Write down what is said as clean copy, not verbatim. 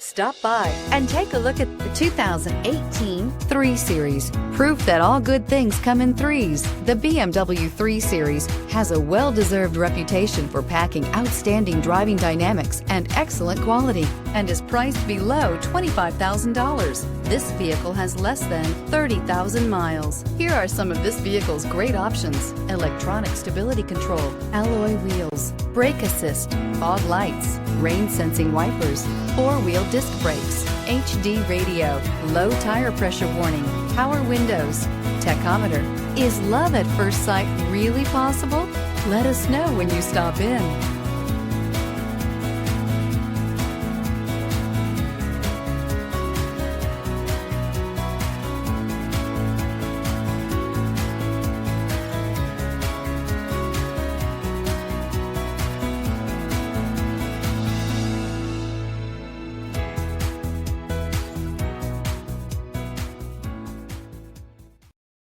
Stop by and take a look at the 2018 3 Series. Proof that all good things come in threes. The BMW 3 Series has a well-deserved reputation for packing outstanding driving dynamics and excellent quality and is priced below $25,000. This vehicle has less than 30,000 miles. Here are some of this vehicle's great options: electronic stability control, alloy wheels, brake assist, fog lights, rain sensing wipers, four-wheel disc brakes, HD radio, low tire pressure warning, power windows, tachometer. Is love at first sight really possible? Let us know when you stop in.